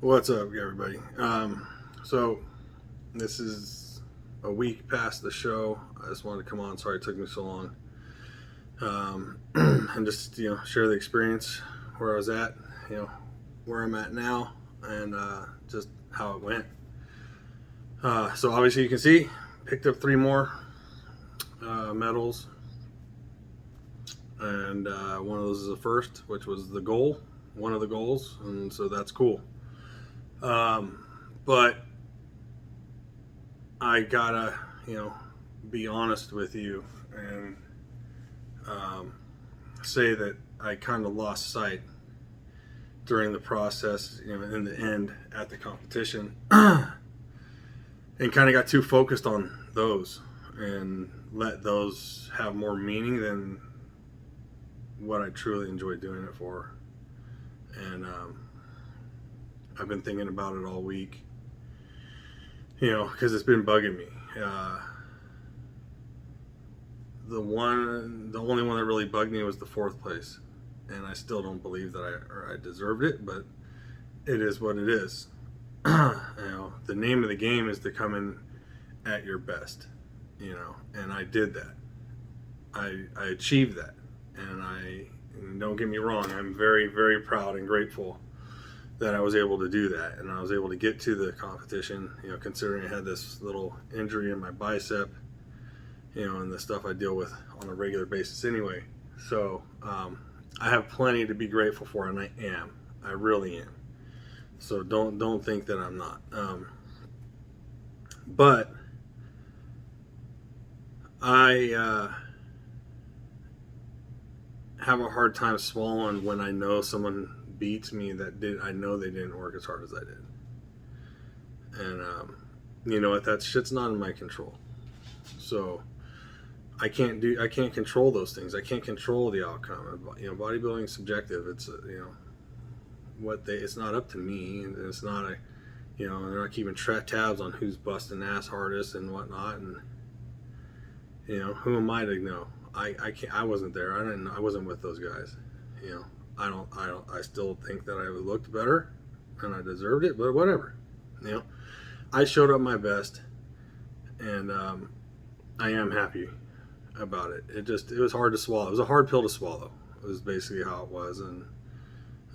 What's up, everybody? So this is a week past the show. I just wanted to come on. Sorry it took me so long. And just share the experience where I was at, where I'm at now, and just how it went. So obviously you can see, picked up 3 more medals, and one of those is the first, which was the goal, one of the goals, and so that's cool. But I gotta, be honest with you and say that I kind of lost sight during the process, in the end at the competition, and kind of got too focused on those and let those have more meaning than what I truly enjoy doing it for. And I've been thinking about it all week, because it's been bugging me. The only one that really bugged me was the 4th place, and I still don't believe that I deserved it, but it is what it is. The name of the game is to come in at your best, and I did that. I achieved that, and don't get me wrong, I'm very, very proud and grateful that I was able to do that, and I was able to get to the competition, considering I had this little injury in my bicep, and the stuff I deal with on a regular basis anyway. So I have plenty to be grateful for, and I really am. So don't think that I'm not. But I have a hard time swallowing when I know someone beats me I know they didn't work as hard as I did. And you know what? That shit's not in my control. So I can't control those things. I can't control the outcome. Bodybuilding is subjective. It's it's not up to me, and it's not they're not keeping tabs on who's busting ass hardest and whatnot. And who am I to know? I wasn't there. I wasn't with those guys. I still think that I looked better and I deserved it, but whatever. I showed up my best, and I am happy about it. It was hard to swallow. It was a hard pill to swallow. It was basically how it was, and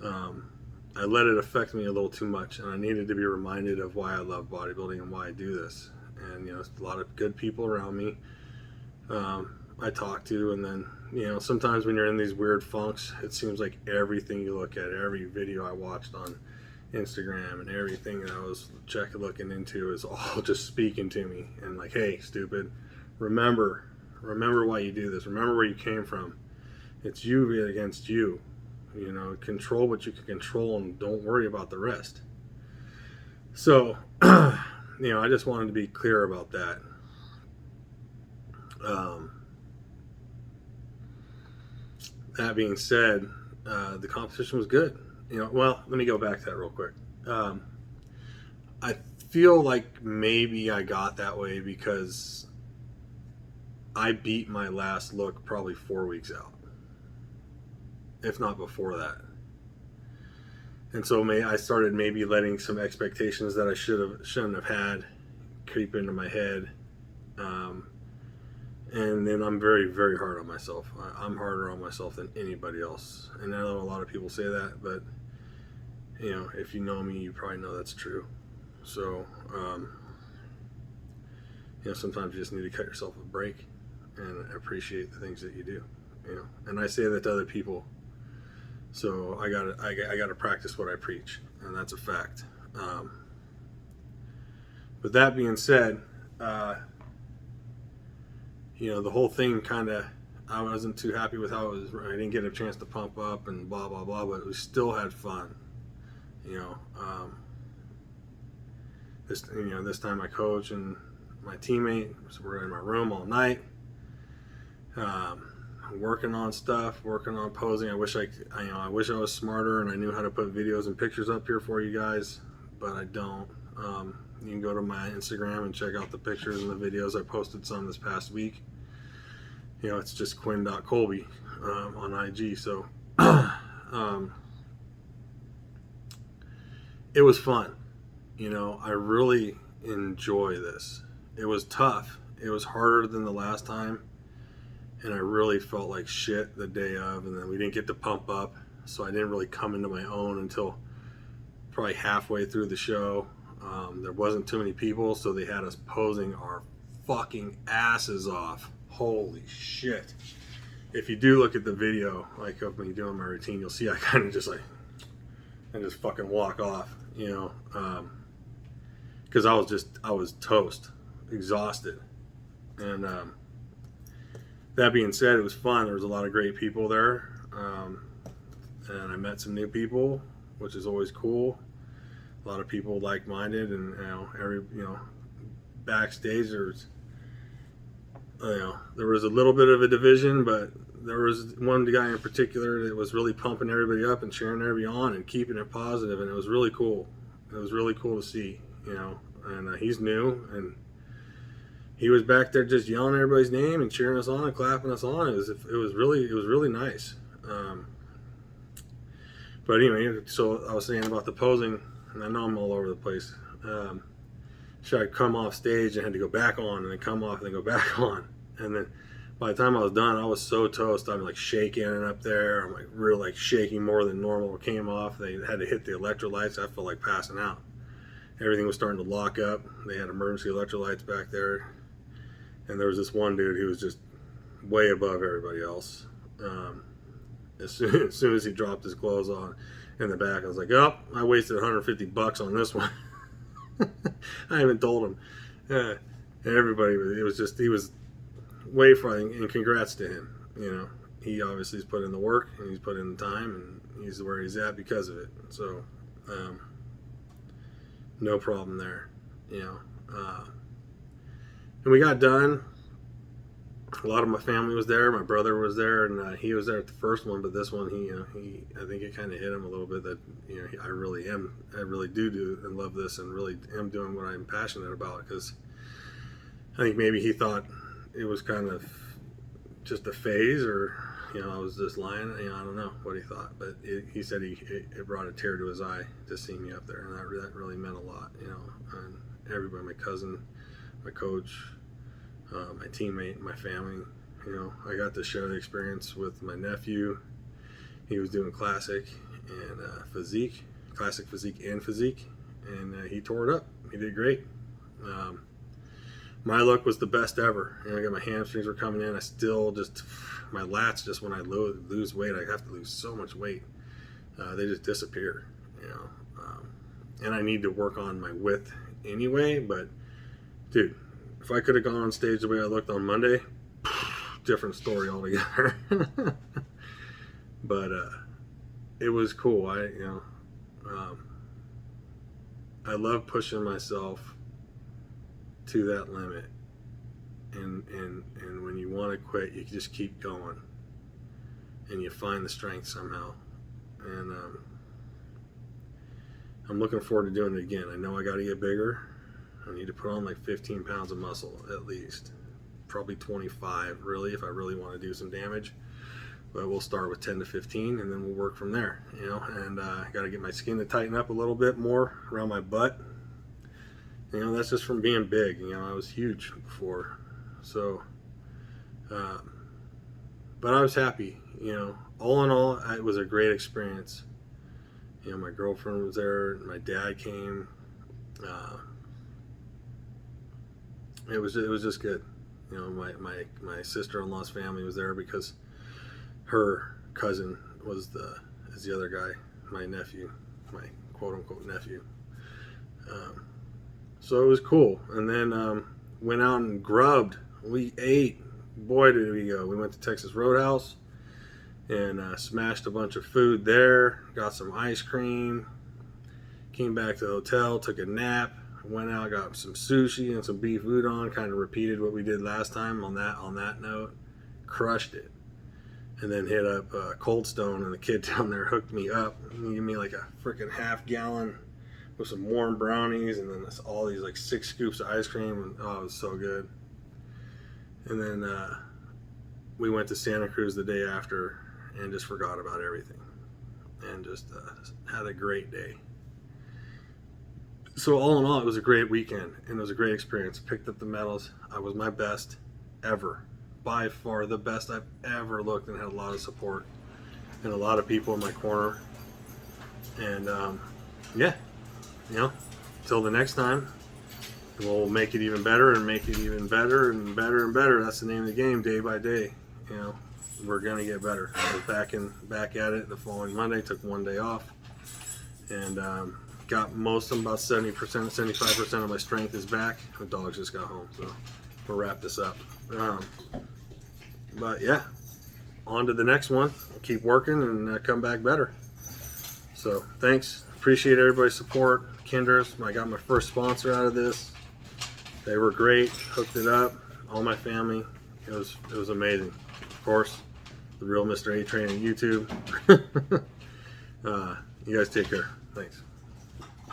I let it affect me a little too much, and I needed to be reminded of why I love bodybuilding and why I do this. And a lot of good people around me I talk to, and then sometimes when you're in these weird funks, it seems like everything you look at, every video I watched on Instagram and everything that I was looking into is all just speaking to me and like, hey, stupid, remember why you do this. Remember where you came from. It's you against you. Control what you can control and don't worry about the rest. So, I just wanted to be clear about that. That being said, the competition was good. Well, let me go back to that real quick. I feel like maybe I got that way because I beat my last look probably 4 weeks out, if not before that. And so I started maybe letting some expectations that I shouldn't have had creep into my head. And then I'm very, very hard on myself. I'm harder on myself than anybody else. And I know a lot of people say that, but if you know me, you probably know that's true. So, sometimes you just need to cut yourself a break and appreciate the things that you do. And I say that to other people. So I gotta practice what I preach, and that's a fact. But that being said, the whole thing I wasn't too happy with how it was. I didn't get a chance to pump up and blah, blah, blah, but we still had fun. This time my coach and my teammate were in my room all night, working on stuff, working on posing. I wish I was smarter and I knew how to put videos and pictures up here for you guys, but I don't. You can go to my Instagram and check out the pictures and the videos. I posted some this past week. It's just quinn.colby on IG. So it was fun. I really enjoy this. It was tough. It was harder than the last time, and I really felt like shit the day of, and then we didn't get to pump up, so I didn't really come into my own until probably halfway through the show. There wasn't too many people, so they had us posing our fucking asses off. Holy shit. If you do look at the video, like of me doing my routine, you'll see I kind of just like, and just fucking walk off, because I was toast, exhausted. And that being said, it was fun. There was a lot of great people there, and I met some new people, which is always cool. A lot of people like-minded, and backstage there was a little bit of a division, but there was one guy in particular that was really pumping everybody up and cheering everybody on and keeping it positive, and it was really cool. It was really cool to see, and he's new, and he was back there just yelling everybody's name and cheering us on and clapping us on. It was really nice. But anyway, so I was saying about the posing, and I know I'm all over the place. So I'd come off stage and had to go back on, and then come off and then go back on. And then by the time I was done, I was so toast. I'm like shaking up there. I'm like real like shaking more than normal. It came off. They had to hit the electrolytes. I felt like passing out. Everything was starting to lock up. They had emergency electrolytes back there. And there was this one dude who was just way above everybody else. As soon as he dropped his clothes on in the back, I was like, oh, I wasted $150 on this one. I even told him. And everybody, he was way flying, and congrats to him. He obviously has put in the work, and he's put in the time, and he's where he's at because of it. So, no problem there, and we got done. A lot of my family was there. My brother was there, and he was there at the first one. But this one, I think it kind of hit him a little bit that I really do and love this, and really am doing what I'm passionate about. Because I think maybe he thought it was kind of just a phase, or I was just lying. I don't know what he thought, but he said it brought a tear to his eye to see me up there, and that really meant a lot. And everybody, my cousin, my coach, my teammate, my family. I got to share the experience with my nephew. He was doing classic and classic physique, and he tore it up. He did great. My look was the best ever. I got my hamstrings were coming in. I still my lats, just when I lose weight, I have to lose so much weight. They just disappear. And I need to work on my width anyway. But dude, if I could have gone on stage the way I looked on Monday, different story altogether. But it was cool. I love pushing myself to that limit, and when you want to quit, you just keep going, and you find the strength somehow. And I'm looking forward to doing it again. I know I got to get bigger. I need to put on like 15 pounds of muscle at least, probably 25 really, if I really want to do some damage. But we'll start with 10 to 15, and then we'll work from there. And I got to get my skin to tighten up a little bit more around my butt. That's just from being big. I was huge before, so. But I was happy. All in all, it was a great experience. My girlfriend was there. My dad came. It was just good. My sister-in-law's family was there because her cousin is the other guy, my nephew, my quote-unquote nephew. So it was cool. And then went out and grubbed. We ate. Boy, did we go. We went to Texas Roadhouse and smashed a bunch of food there. Got some ice cream. Came back to the hotel, took a nap. Went out, got some sushi and some beef udon. Kind of repeated what we did last time on that note. Crushed it. And then hit up Cold Stone, and the kid down there hooked me up. He gave me like a freaking half gallon with some warm brownies, and then all these like 6 scoops of ice cream, and it was so good. And then we went to Santa Cruz the day after and just forgot about everything and just had a great day. So all in all, it was a great weekend, and it was a great experience. Picked up the medals. I was my best ever. By far the best I've ever looked, and had a lot of support and a lot of people in my corner. And yeah, you know, till the next time, we'll make it even better and make it even better and better and better. That's the name of the game, day by day. You know, we're gonna get better. I was back at it the following Monday. Took one day off, and got most of them, about 70%, 75% of my strength is back. The dogs just got home, so we'll wrap this up. But yeah, on to the next one. I'll keep working and come back better. So thanks, appreciate everybody's support. Kinders, I got my first sponsor out of this. They were great, hooked it up, all my family. It was amazing. Of course, the real Mr. A Train on YouTube. You guys take care. Thanks.